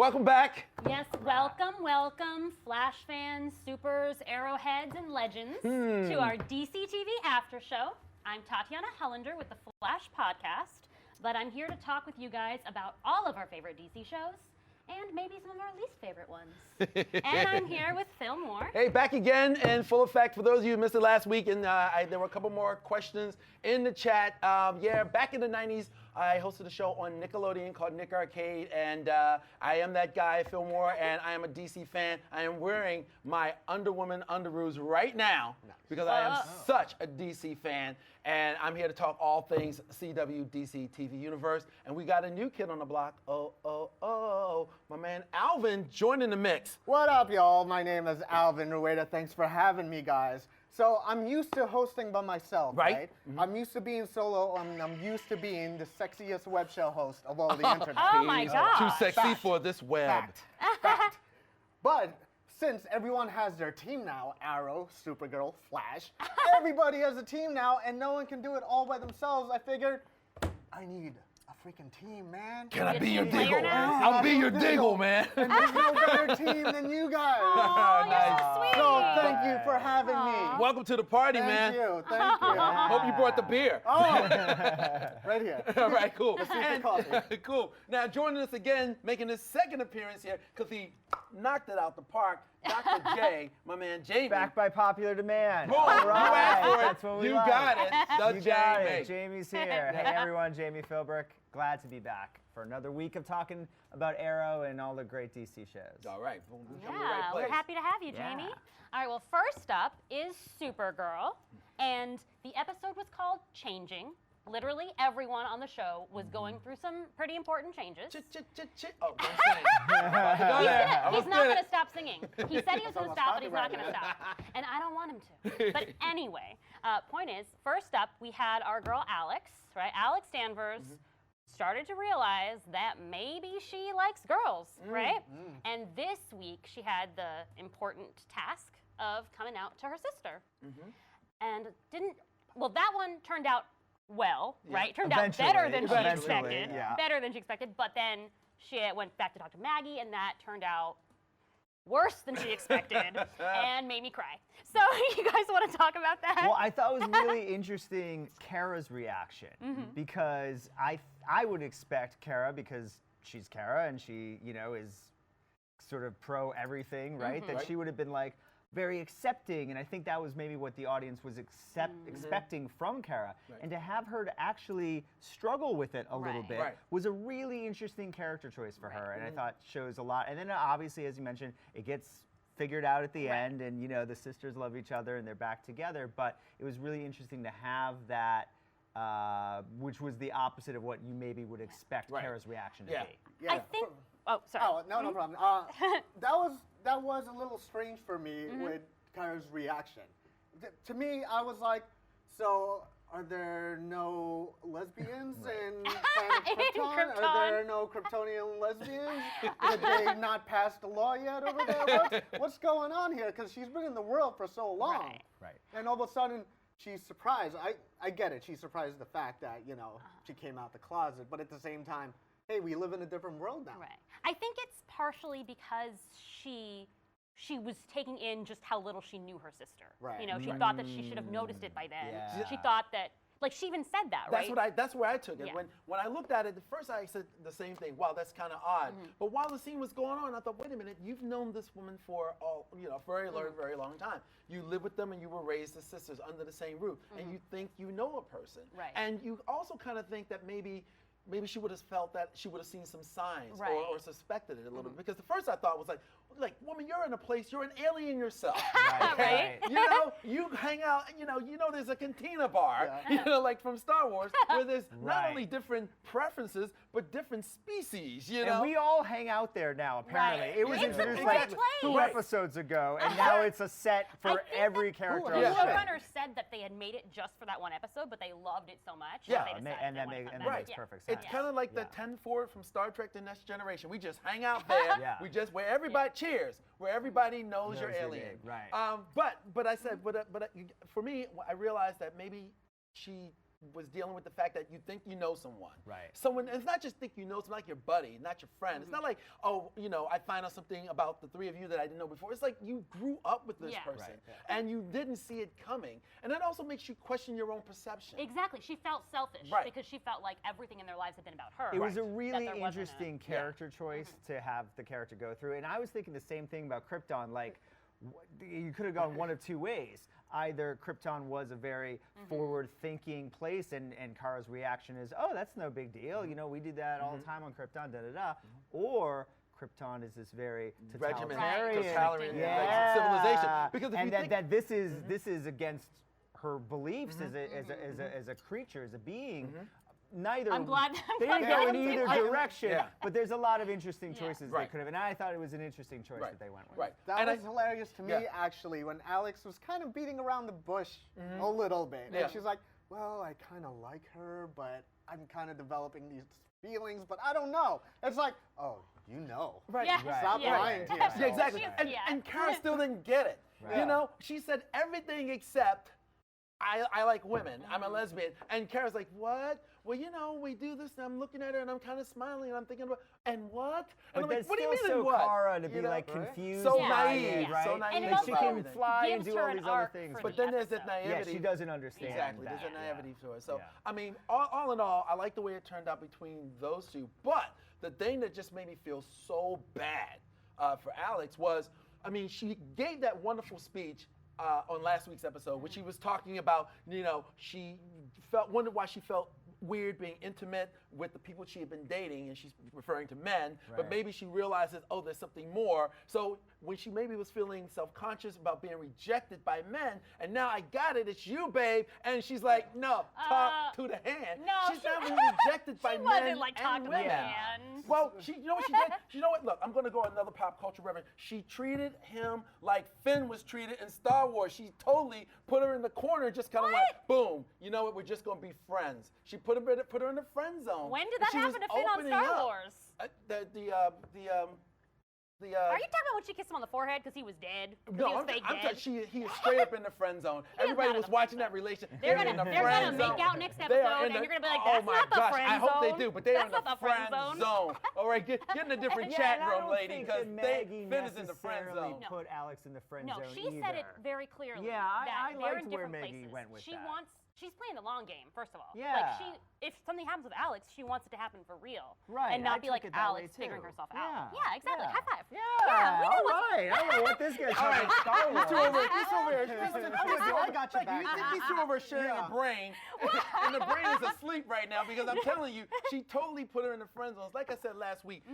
Welcome back. Yes, welcome, Flash fans, supers, arrowheads, and legends to our DC TV After Show. I'm Tatiana Hullender with the Flash Podcast, but I'm here to talk with you guys about all of our favorite DC shows and maybe some of our least favorite ones. And I'm here with Phil Moore. Hey, back again in full effect. For those of you who missed it last week, and there were a couple more questions in the chat. Back in the 90s, I hosted a show on Nickelodeon called Nick Arcade, and I am that guy, Phil Moore, and I am a DC fan. I am wearing my Underwoman underoos right now because I am such a DC fan, and I'm here to talk all things CW, DC, TV Universe, and we got a new kid on the block. My man Alvin joining the mix. What up, y'all? My name is Alvin Rueda. Thanks for having me, guys. So I'm used to hosting by myself, right? Mm-hmm. I'm used to being solo, and I'm used to being the sexiest web show host of all the internet. Oh my God! Too sexy for this web. Fact. But since everyone has their team now, Arrow, Supergirl, Flash, everybody has a team now, and no one can do it all by themselves, I figured I need a freaking team, man. Can I be your player diggle? now? I'll be your diggle, man. And there's no better team than you guys. Oh, you're so sweet. So thank you for having me. Welcome to the party, man. Thank you. Hope you brought the beer. Oh, right here. All right, cool. secret coffee. Cool. Now, joining us again, making his second appearance here, because he knocked it out the park, Dr. J, my man Jamie. Back by popular demand. Boom. All You asked for it. That's what we You like. got it. The You got Jamie. it. Jamie's here. Hey, everyone. Jamie Philbrick. Glad to be back for another week of talking about Arrow and all the great DC shows. All right. Boom. We come to the Yeah, right place. we're happy to have you, Jamie. Yeah. All right, well, first up is Supergirl, and the episode was called Changing. Literally everyone on the show was going through some pretty important changes. Oh, don't sing. He's not going to stop singing. He said he was going to stop, but he's not going to stop. And I don't want him to. But anyway, point is, first up, we had our girl Alex, right? Alex Danvers started to realize that maybe she likes girls, right? And this week, she had the important task of coming out to her sister. And that one turned out well, right? Turned out better than she expected. Yeah. Better than she expected, but then she went back to talk to Maggie, and that turned out worse than she expected and made me cry. So you guys want to talk about that? Well, I thought it was really interesting Kara's reaction because I would expect Kara, because she's Kara and she, is sort of pro everything, right? That she would have been like very accepting, and I think that was maybe what the audience was expecting from Kara. And to have her to actually struggle with it a little bit was a really interesting character choice for her, and I thought shows a lot. And then obviously, as you mentioned, it gets figured out at the end, and the sisters love each other and they're back together. But it was really interesting to have that, which was the opposite of what you maybe would expect Kara's reaction to be. I think. Oh, sorry. Oh, no problem. That was a little strange for me with Kara's reaction. To me, I was like, so are there no lesbians in planet Krypton? Are there no Kryptonian lesbians? Did they not pass the law yet over there? What's going on here? Because she's been in the world for so long. Right. And all of a sudden, she's surprised. I get it. She's surprised the fact that, she came out the closet. But at the same time, hey, we live in a different world now. Right. I think it's partially because she was taking in just how little she knew her sister. Right. She thought that she should have noticed it by then. Yeah. She thought that, she even said that, right? That's where I took it. Yeah. When I looked at it, at first I said the same thing. Wow, that's kind of odd. But while the scene was going on, I thought, wait a minute, you've known this woman for a very long time. You live with them and you were raised as sisters under the same roof, and you think you know a person. Right. And you also kind of think that maybe she would have felt that she would have seen some signs or suspected it a little bit. Because the first I thought was like, woman, you're in a place, you're an alien yourself. Right. You hang out, there's a cantina bar, like from Star Wars, where there's not only different preferences, but different species, And we all hang out there now, apparently. Right. It was It's a introduced great like place. 2 episodes ago, and now it's a set I for think every that character the on the show. showrunners said that they had made it just for that one episode, but they loved it so much Yeah. that they decided And they that wanted to come makes back. makes perfect sense. It's kind of like the 10-4 from Star Trek: The Next Generation. We just hang out there. We just where everybody cheers, where everybody knows you're Knows your alien. name, right. But I said, for me, I realized that maybe she was dealing with the fact that you think you know someone. Right. Someone, it's not just think you know someone, like your buddy, not your friend. It's not like, oh, you know, I find out something about the three of you that I didn't know before. It's like you grew up with this Yeah. person Right. and you didn't see it coming. And that also makes you question your own perception. Exactly. She felt selfish Right. because she felt like everything in their lives had been about her. It was a That really there wasn't a- interesting character choice to have the character go through. And I was thinking the same thing about Krypton. Like, you could have gone one of two ways. Either Krypton was a very forward-thinking place, and Kara's reaction is, oh, that's no big deal. You know, we did that all the time on Krypton, da-da-da. Or Krypton is this very Regiment, totalitarian, totalitarian, yeah. civilization. Because if and you think, that this is against her beliefs as a creature, as a being. Neither. I'm glad- They I'm didn't glad go in you either said that. direction. Yeah. But there's a lot of interesting choices they Right. could have, and I thought it was an interesting choice that they went with. right. That And was hilarious to me, yeah. actually, when Alex was kind of beating around the bush a little bit. Yeah. And she's like, well, I kind of like her, but I'm kind of developing these feelings, but I don't know. It's like, oh, you know. Right. Yes, Right. Stop yeah. lying to Yeah, yourself. exactly. She's- And, yeah. and Kara still didn't get it. Right. You know, she said everything except I like women. I'm a lesbian. And Kara's like, what? Well, you know, we do this, and I'm looking at her, and I'm kind of smiling, and I'm thinking about, and what? And But I'm like, that's what do you still mean, and so what? Kara to You be know? like Right? confused. So Yeah. by naive, it, right? so naive. And it Like also she can fly and gives do her all an these other arc things. for But the then there's that episode. naivety. Yeah, she doesn't understand. Exactly. that, There's a naivety to it. So, Yeah. I mean, all in all, I like the way it turned out between those two. But the thing that just made me feel so bad for Alex was, I mean, she gave that wonderful speech on last week's episode, which she was talking about, you know, she wondered why she felt weird being intimate with the people she had been dating, and she's referring to men, but Right. maybe she realizes, oh, there's something more. So when she maybe was feeling self-conscious about being rejected by men, and now I got it, it's you, babe, and she's like, no, talk to the hand. No, she's not being rejected by She men wasn't like and talking to women. the Yeah. man. Well, you know what she did? You know what? Look, I'm going to go another pop culture reference. She treated him like Finn was treated in Star Wars. She totally put her in the corner, just kind of like, boom, you know what? We're just going to be friends. She put her in the friend zone. When did And that she was happen to Finn on opening Star up. Wars? Are you talking about when she kissed him on the forehead because he was dead? 'Cause No, he was I'm, fake I'm dead? he is straight up in the friend zone. Everybody not in was the watching friend that relation. They're in gonna the they're friend gonna make zone. out next They episode, are in and the- you're gonna be like, oh that's my not the gosh, friend I hope zone. they do, but they are That's in the not the friend friend zone. zone. All right, get in a different Yeah, chat and I room, don't lady, think because that Maggie Finn is in the friend necessarily zone. put Alex in the friend No, zone she said it either. very clearly. Yeah, I that they're liked in where different Maggie places. went with she that. she's playing the long game, first of all. Yeah. Like if something happens with Alex, she wants it to happen for real. Right, And not I be took like it that way Alex figuring too. herself Yeah, out. Yeah, exactly. yeah. High five. Yeah, we know all what's- right. I don't know what this guy's talking about Star Wars. These two over here. I got your back. You think these two over sharing a brain, and the brain is asleep right now because I'm telling you, she totally put her in the friend zone. Like I said last week,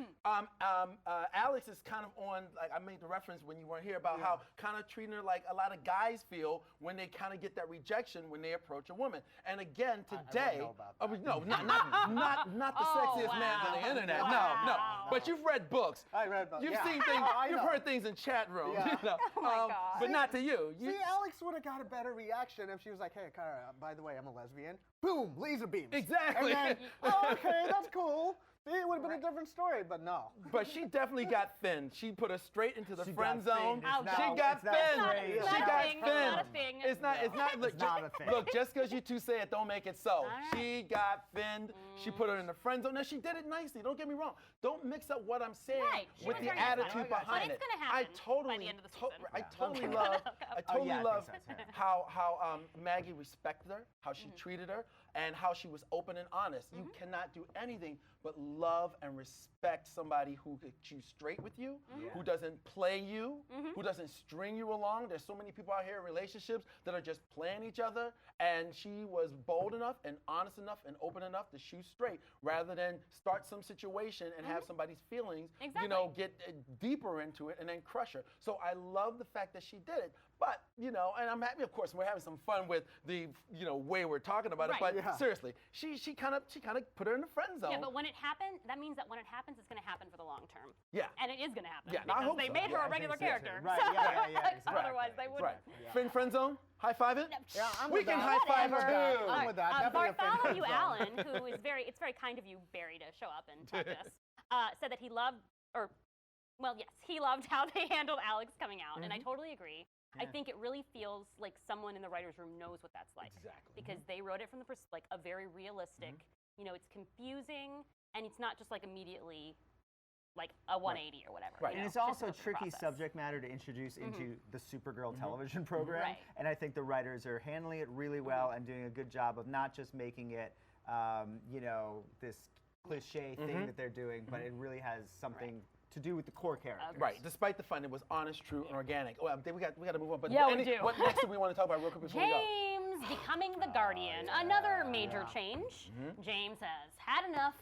Alex is kind of on, like I made the reference when you weren't here about how kind of treating her like a lot of guys feel when they kind of get that rejection when they approach a woman. And again, today, know about no, not the sexiest man on the wow. internet. Wow. No. But you've read books. I read books, You've yeah. seen things. I You've know. heard things in chat rooms. Yeah. You know, Oh my God. but not to you. See, Alex would have got a better reaction if she was like, hey, Kara, by the way, I'm a lesbian. Boom, laser beams. Exactly. And then, oh, okay, that's cool. It would have been a different story, but no. But she definitely got Finn. She put her straight into the She friend got zone. Finned. It's She not- got it's not Finn. straight. It's She not a got thing. It's Finn. not a thing. It's not. It's not. Look, It's not a thing. Look, just because you two say it, don't make it so. right. She got Finned. She put her in the friend zone. Now she did it nicely. Don't get me wrong. Don't mix up what I'm saying Right. She with was the very nice about attitude it. But behind it's it. gonna I happen totally, by the end of the season. I Yeah. totally Okay. love. Okay. I Oh, totally yeah, I love think so, too. how Maggie respected her, how she treated her, and how she was open and honest. You cannot do anything but love and respect somebody who shoots straight with you, who doesn't play you, who doesn't string you along. There's so many people out here in relationships that are just playing each other, and she was bold enough and honest enough and open enough to shoot straight rather than start some situation and have somebody's feelings, you know, get deeper into it and then crush her. So I love the fact that she did it. But, you know, and I'm happy, of course, we're having some fun with the, you know, way we're talking about Right. it. But Yeah. seriously, she kind of put her in the friend zone. Yeah, but when it happened, that means that when it happens, it's going to happen for the long term. Yeah. And it is going to happen. Yeah, I because hope they so. made her Yeah, a I regular think so, too. character. Right, So, yeah, exactly. Otherwise, they wouldn't. Right. Friend zone? High five it? Yeah, I'm We with can that. high five Whatever. too. All right. I'm with that. Definitely a friend Bartholomew zone. Allen, who is it's very kind of you, Barry, to show up and talk to us, said that he loved, or Well, yes, he loved how they handled Alex coming out, and I totally agree. I think it really feels like someone in the writer's room knows what that's like. Exactly. Because they wrote it from the like a very realistic, you know, it's confusing, and it's not just like immediately like a 180 or whatever. Right. You And know, it's just also about the tricky process. subject matter to introduce into the Supergirl television program. Right. And I think the writers are handling it really well and doing a good job of not just making it, you know, this cliche thing that they're doing, but it really has something to do with the core characters. Right. Despite the fun, it was honest, true, and organic. Oh, I think we got to move on. But Yeah, we do. What next do we want to talk about real quick before we go? James becoming the Guardian, another major change. James has had enough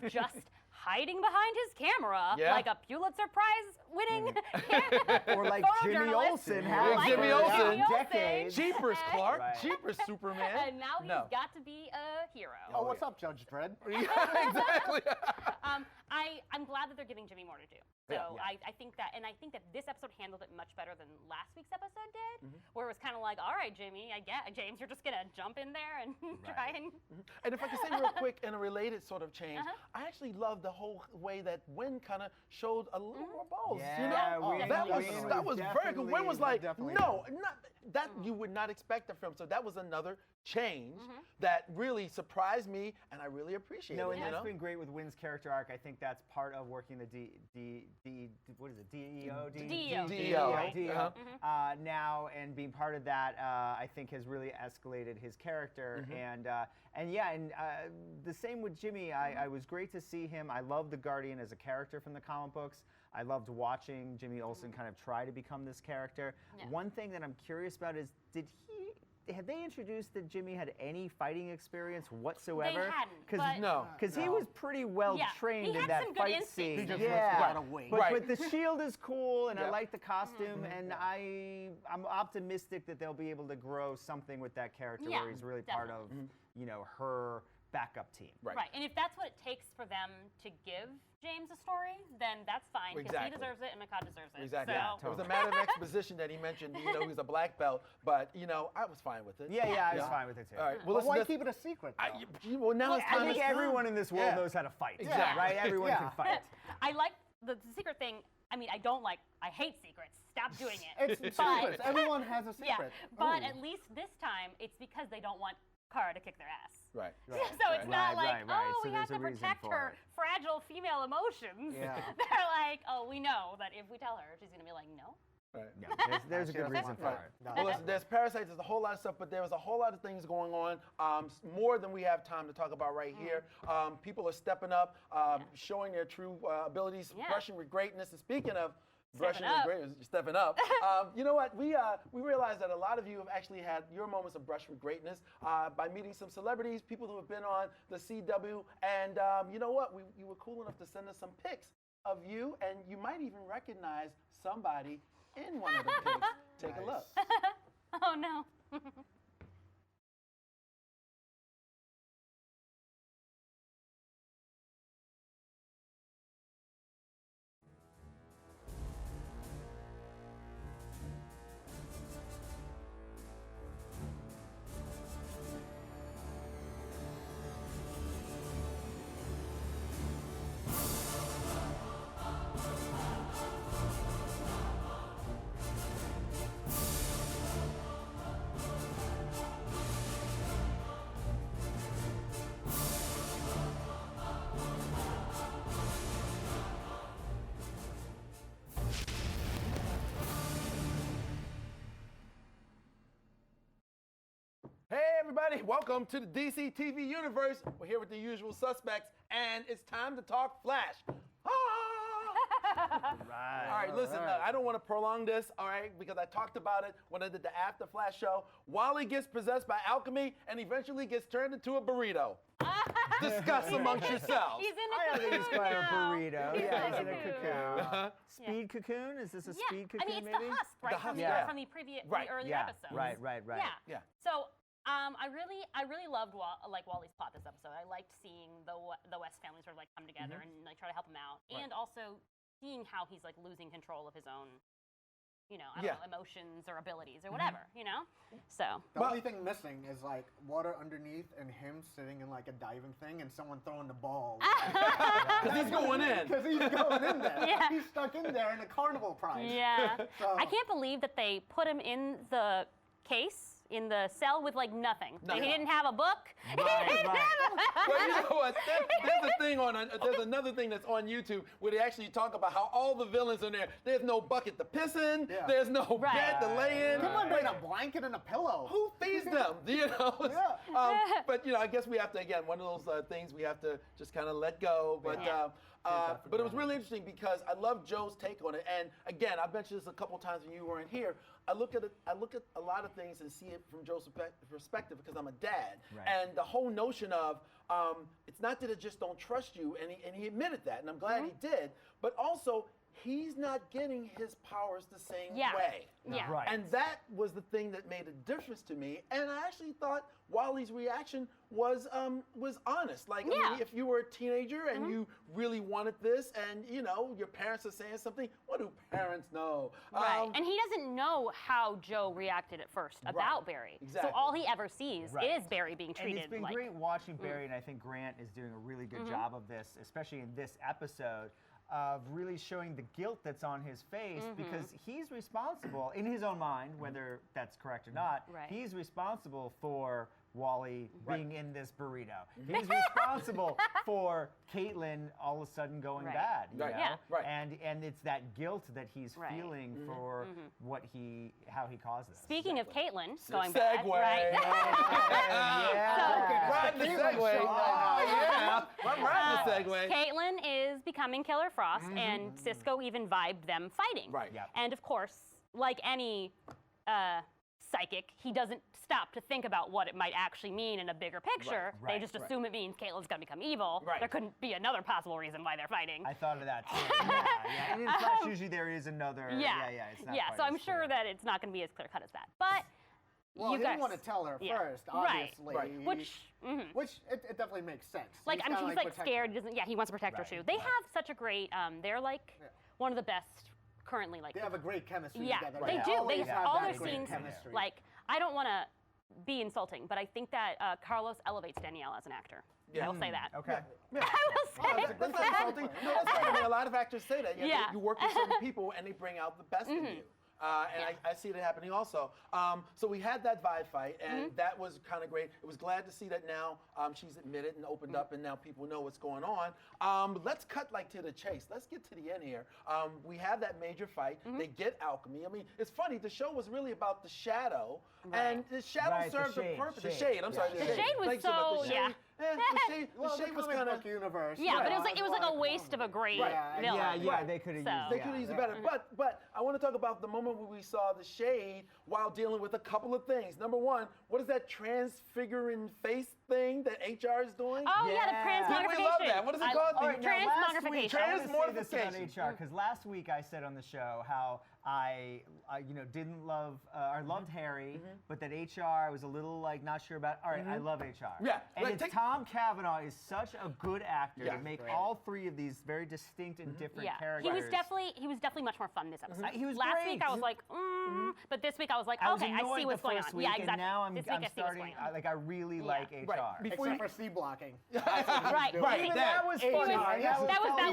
of just hiding behind his camera like a Pulitzer Prize winning Or like Jimmy photojournalist. Olsen Like has Jimmy for Olsen. decades. Jeepers, Clark. Right. Jeepers, Superman. And now he's got to be a hero. Oh, what's up, Judge Dredd? Yeah, exactly. I'm glad that they're giving Jimmy more to do. So Yeah. I think that, and I think that this episode handled it much better than last week's episode did, where it was kind of like, all right, Jimmy, James, you're just gonna jump in there and try and. And if I can say real quick, in a related sort of change, I actually love the whole way that Wynn kind of showed a little more balls. Yeah, you know, Wynn- that was Wynn that was was very good. Wynn was like, definitely- no, not that you would not expect it from. So that was another change that really surprised me, and I really appreciate No, it. and you that's know? been great with Wynn's character arc. I think that's part of working the what is it, DEO? DEO, right. Now, and being part of that, I think has really escalated his character. And the same with Jimmy. I was great to see him. I love the Guardian as a character from the comic books. I loved watching Jimmy Olsen kind of try to become this character. Yeah. One thing that I'm curious about is, had they introduced that Jimmy had any fighting experience whatsoever? They hadn't, but- Because he was pretty well Yeah, trained he in had that some good fight instincts. scene. He just yeah, got away. but, Right. but the shield is cool, and I Yeah. like the costume, and I'm optimistic that they'll be able to grow something with that character Yeah, where he's really part of, you know, her backup team. Right. Right, and if that's what it takes for them to give James a story, then that's fine, because Exactly. he deserves it and Mikad deserves it. Exactly. So, It was a matter of exposition that he mentioned. You know, he's a black belt, but you know, I was fine with it. Yeah, I was fine with it too. All right. Well, But listen. why let's- keep it a secret? though? well, now it's I time. think it's time. everyone in this world Yeah. knows how to fight. Exactly. Right? Everyone can fight. I like the secret thing. I mean, I hate secrets. Stop doing it. It's But- secrets. Everyone has a Yeah, secret. but Ooh. at least this time, it's because they don't want Kara to kick their ass. Right. So it's not Right, like, right. oh, So we have there's to a reason protect for her it. fragile female emotions. Yeah. They're like, oh, we know that if we tell her, she's going to be like, no. Right. No, there's a good reason for Right. it. No. Well, listen, there's parasites, there's a whole lot of stuff, but there was a whole lot of things going on, more than we have time to talk about right here. People are stepping up, showing their true abilities, Yeah. brushing with greatness. And speaking of Stepping brushing with up. greatness, stepping up, you know what? We realized that a lot of you have actually had your moments of brushing with greatness by meeting some celebrities, people who have been on the CW, and you know what? You were cool enough to send us some pics of you, and you might even recognize somebody in one of the pics. Take a look. Oh, no. Hey everybody, welcome to the DC TV universe. We're here with the usual suspects, and it's time to talk Flash. Ah! Right. All right, listen, I don't want to prolong this, all right, because I talked about it when I did the After Flash show. Wally gets possessed by alchemy and eventually gets turned into a burrito. Discuss amongst yourselves. He's in I a don't think he's cocoon quite a now. burrito. He's Yeah, in he's a in a cocoon. cocoon. Speed cocoon? Is this a Yeah, speed cocoon I mean, it's maybe? the husk, right, The from, husk, the, yeah. from the previous, Right, the earlier Yeah, episodes. right. Yeah. Yeah. So I really loved Wally's plot this episode. I liked seeing the West family sort of like come together and like try to help him out, Right. and also seeing how he's like losing control of his own I don't know, emotions or abilities or whatever, So. The only thing missing is like water underneath and him sitting in like a diving thing and someone throwing the ball. Because he's going in. Because he's going in there. Yeah. He's stuck in there in a carnival prize. Yeah. So- I can't believe that they put him in the case, in the cell with like nothing. Like, he didn't have a book. Right. Well, you know what? There's another thing that's on YouTube where they actually talk about how all the villains in there. There's no bucket to piss in. Yeah. There's no bed to lay in. Someone made a blanket and a pillow. Who feeds them? Yeah. But I guess we have to, again, one of those things we have to just kind of let go. But but it was really interesting because I love Joe's take on it. And again, I've mentioned this a couple times when you weren't here. I look at a lot of things and see it from Joe's perspective because I'm a dad. Right. And the whole notion of it's not that I just don't trust you, and he admitted that, and I'm glad he did. But also, he's not getting his powers the same way. Yeah. Right. And that was the thing that made a difference to me. And I actually thought Wally's reaction was honest. Like, I mean, if you were a teenager and you really wanted this, and your parents are saying something, what do parents know? Right. And he doesn't know how Joe reacted at first about Barry. Exactly. So all he ever sees is Barry being treated And it's been like. great watching Barry, and I think Grant is doing a really good job of this, especially in this episode, of really showing the guilt that's on his face because he's responsible in his own mind, whether that's correct or not. Right. He's responsible for Wally being in this burrito. He's responsible for Caitlin all of a sudden going bad. You know? Yeah. Right. And it's that guilt that he's feeling for how he caused this. Speaking of Caitlin going bad, Segue. right? Riding the segue. Oh, yeah. I'm riding the segue. Caitlin is becoming Killer Frost, and Cisco even vibed them fighting. Right. Yep. And of course, like any psychic, he doesn't stop to think about what it might actually mean in a bigger picture. Right. They just assume it means Caitlin's going to become evil. Right. There couldn't be another possible reason why they're fighting. I thought of that too. Yeah. And in Flash, usually there is another. It's not quite so I'm as sure clear. that it's not going to be as clear cut as that. But Well, you he guys didn't want to tell her first, Right. obviously. Right. Which it definitely makes sense. like He's kinda he's like protecting scared. her. He doesn't. Yeah, he wants to protect her too. They have such a great. They're like one of the best currently. Like They have a great chemistry yeah, together. they They do. always They have all that their great scenes. chemistry. Like I don't want to be insulting, but I think that Carlos elevates Danielle as an actor. Yeah. I will say that. Okay. Yeah. I will say That's that. not insulting. No, that's fine. I mean, a lot of actors say that. Yeah. You work with certain people and they bring out the best in you. And I see that happening also. So we had that vibe fight, and that was kind of great. It was glad to see that now she's admitted and opened up, and now people know what's going on. Let's cut to the chase. Let's get to the end here. We have that major fight. They get alchemy. I mean, it's funny. The show was really about the shadow, and the shadow served the purpose. The shade. I'm sorry. The shade was Thanks so much. so yeah. Well, the shade was comic kind of. book universe. Yeah, but it was like a waste of a great villain. Yeah, they could have So- used They could have used it better. But I want to talk about the moment where we saw the shade while dealing with a couple of things. Number one, what is that transfiguring face thing that HR is doing? Oh yeah, the transmogrification. Didn't we love that? What is it called? All right, now, last week, Transmogrification. I want to say this about Transmortification. HR because last week I said on the show how I didn't love or loved Harry, but that HR was a little not sure about. All right, I love HR. Yeah, and like, it's take- Tom Cavanaugh is such a good actor Yeah. to make Great. all three of these very distinct and different Yeah, characters. he was definitely much more fun this episode. He was Last great. week I was like, but this week I was like, I was okay, I annoyed see what's the going on. first week, Yeah, exactly. and now I'm this week I see what's starting. going on. I really like HR. Right. Before Except you- for C blocking. Right. Right. Even that that was HR. funny. That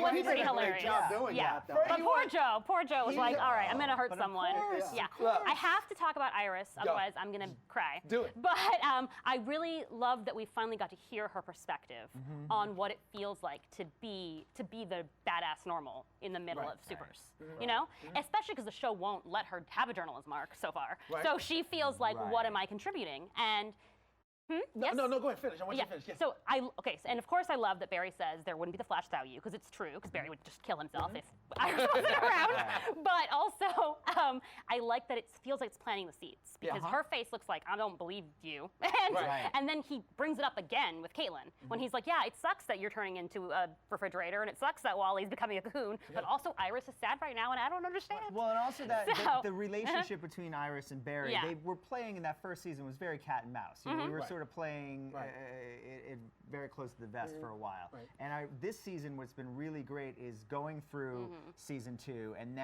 was He did pretty a great hilarious. job doing Yeah. that, though. But poor Joe was like, all right, I'm gonna hurt But of someone. course, Yeah. course. I have to talk about Iris, otherwise I'm gonna cry. Do it. But I really love that we finally got to hear her perspective on what it feels like to be the badass normal in the middle of supers. You know, especially because the show won't let her have a journalism arc so far. Right. So she feels like, what Right. am I contributing? And No, yes? no, go ahead, finish. I want you to finish. Yeah. So and of course I love that Barry says there wouldn't be the Flash without you, because it's true, because Barry would just kill himself if Iris wasn't around. But also, I like that it feels like it's planting the seeds, because her face looks like, I don't believe you. And, Right. and then he brings it up again with Caitlin, when he's like, yeah, it sucks that you're turning into a refrigerator, and it sucks that Wally's becoming a cocoon, but also Iris is sad right now, and I don't understand. Well, and also that So- the relationship between Iris and Barry, Yeah. they were playing in that first season was very cat and mouse. You know, we were sort sort of playing Right. it very close to the vest for a while. Right. And this season, what's been really great is going through season 2 and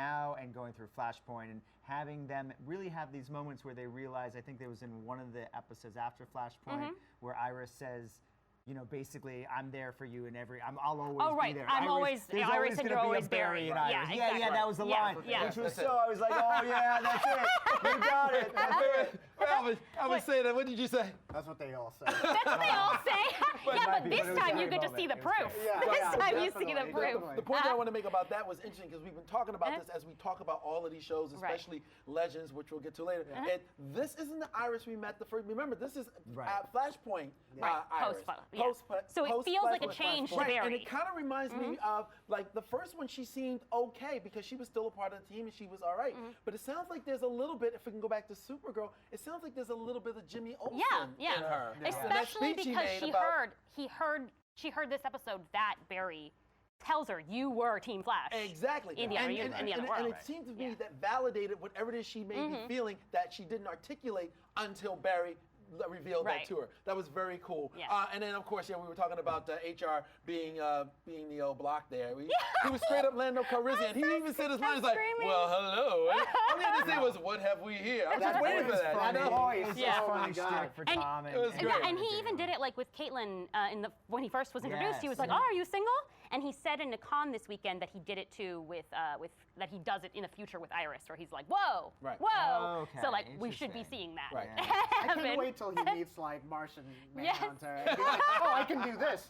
going through Flashpoint and having them really have these moments where they realize, I think there was in one of the episodes after Flashpoint, where Iris says, you know, basically, I'm there for you in I'll always be there. I'm always there's Iris and gonna you're be a always Barry and Barry. Iris. Yeah, Yeah, exactly. that was the Yeah, line. yeah. Which was I was like, oh yeah, that's it. You got it. That's it. I would say that. What did you say? That's what they all say. That's what they all say. But yeah, but it this was time a you great get to see the moment. It was proof. great. This time you see the definitely, proof. definitely. The point that I want to make about that was interesting because we've been talking about this as we talk about all of these shows, Right. especially Legends, which we'll get to later. And this isn't the Iris we met the first. Remember, this is Right. Flashpoint Right. Iris. Yeah. So it feels like a Flashpoint. change to Right, Barry. and it kind of reminds me of like the first one. She seemed okay because she was still a part of the team and she was all right. But it sounds like there's a little bit. If we can go back to Supergirl, it sounds like there's a little bit of Jimmy Olsen in her. And that Especially speech he because made about- she heard this episode that Barry tells her you were Team Flash. Exactly. In the other universe. In the other and world. it seemed to me that validated whatever it is she may be feeling that she didn't articulate until Barry revealed that to her. That was very cool. Yeah. And then, of course, we were talking about HR being the old block there. He was straight up Lando Calrissian. He even said his line, he's like, screaming. well, hello. All he had to say was, what have we here? I was just waiting for that. Funny. You know? It's Yeah. a Oh my funny God. shtick for And- Tom. It was And, great. and he even did it like with Caitlyn when he first was introduced. He was like, Yes. "Oh, are you single?" And he said in a con this weekend that he did it too with that he does it in the future with Iris, where he's like, "Whoa, Right. whoa." Okay, So like we should be interesting. seing that. Right. I happen. can't wait till he meets like Martian Yes. Manhunter and be like, oh, I can do this,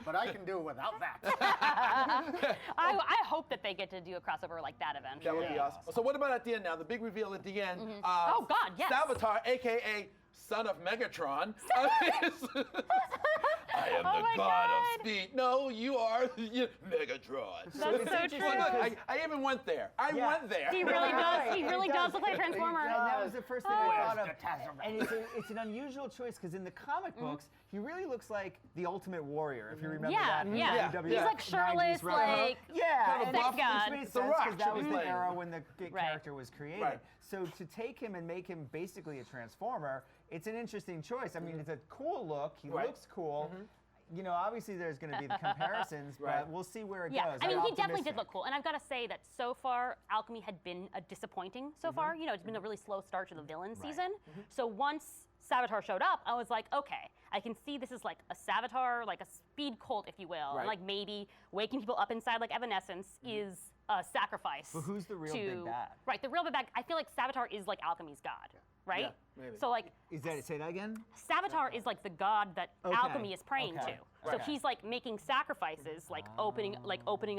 but I can do it without that. I hope that they get to do a crossover like that eventually. That would be awesome. So what about at the end now? The big reveal at the end. Oh, God, yes. Salvatore, a.k.a. son of Megatron. I am Oh the my god God. of speed. No, you are Megatron. That's so interesting true. Look, I even went there. I went there. He really does. He It really does look like a Transformer. And that was the first thing I thought of. the Tazarman? And it's an unusual choice because in the comic books, he really looks like the Ultimate Warrior, if you remember Yeah, that. yeah. WWF He's like 90s shirtless, run. like Yeah, kind of and buff, which God. made The sense Rock because that should was be the playing. era when the Right. character was created. Right. So to take him and make him basically a Transformer, it's an interesting choice. I mean, it's a cool look. He Right. looks cool. You know, obviously there's going to be the comparisons, Right. but we'll see where it Yeah, goes. I mean, I'm he definitely optimistic. did look cool. And I've got to say that so far, Alchemy had been disappointing so far. You know, it's been a really slow start to the villain season. So once Savitar showed up, I was like, okay, I can see this is like a Savitar, like a speed cult, if you will. Right. And like maybe waking people up inside like Evanescence is a sacrifice. But who's the real to, big bad? Right, the real big bad. I feel like Savitar is like Alchemy's god, right? Yeah, maybe. So like Say that again? Savitar is like the god that Okay, Alchemy is praying okay, to. So right. he's like making sacrifices, like opening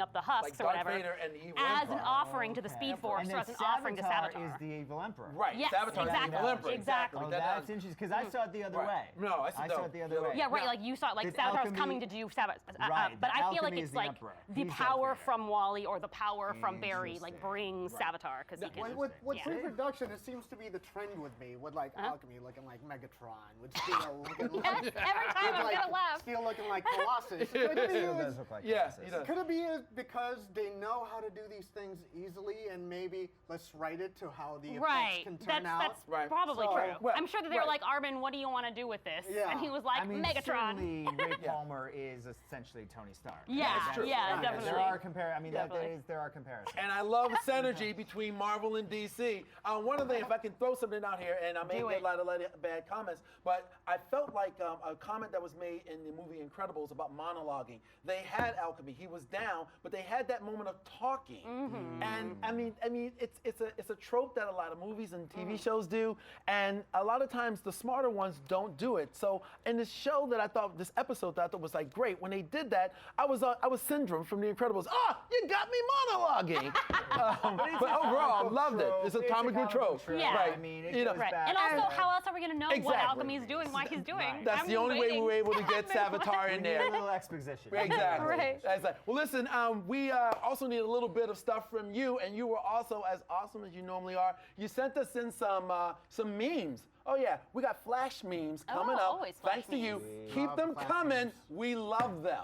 up the husks Like or Darth whatever, Vader and the evil as an Emperor. offering to the Speed Force, And or then as an offering to Savitar Savitar. is the evil emperor. Right. Yes, Savitar is the exactly. evil emperor. Exactly. Oh, That- that's interesting because I saw it the other Right. way. No, I saw it the other way. Yeah, right. Yeah. Like you saw, like Did Savitar's Alchemy- coming to do Savitar. Right, But the I feel like Alchemy it's is the like Emperor. the He's power Darth Vader. from Wally or the power from Barry, like Interesting. brings Savitar because he can. With Yeah. pre-production, it seems to be the trend with me, with like Alchemy looking like Megatron, with Steel looking Yes, like, every time I'm like gonna laugh. Steel looking like Colossus. Could it be Still is- does look like Yeah, Colossus. he does. Could it be because they know how to do these things easily, and maybe let's write it to how the effects Right. can turn out? That's Right. probably So- true. Well, I'm sure that they were right. like, Armin, what do you want to do with this? Yeah. And he was like, I mean, Megatron. certainly Ray Palmer is essentially Tony Stark. Yeah, That's true. yeah, Right. definitely. There are I mean, Definitely. there are comparisons. And I love synergy between Marvel and DC. One of the, if I can throw something out here, and I may Do get it. a lot of bad comments, but I felt like a comment that was made in the movie Incredibles about monologuing. They had Alchemy; he was down, but they had that moment of talking. And I mean, it's a trope that a lot of movies and TV shows do, and a lot of times the smarter ones don't do it. So in this show that I thought, this episode that I thought was like great, when they did that, I was Syndrome from The Incredibles. Ah, you got me monologuing. But overall, I loved it. It's a comic book trope. Yeah. Right. I mean, You know, Right. And also, how else are we going to know what Exactly. Alchemy is doing, why he's doing? Right. That's I'm the only way we waiting. were able to get Savitar in We need there. a little exposition. Exactly. Right. That's like, well, listen, we also need a little bit of stuff from you, and you were also as awesome as you normally are. You sent us in some memes. Oh yeah, we got Flash memes coming up. always Flash Thanks to you. memes. We Keep love them Flash coming. memes. We love them.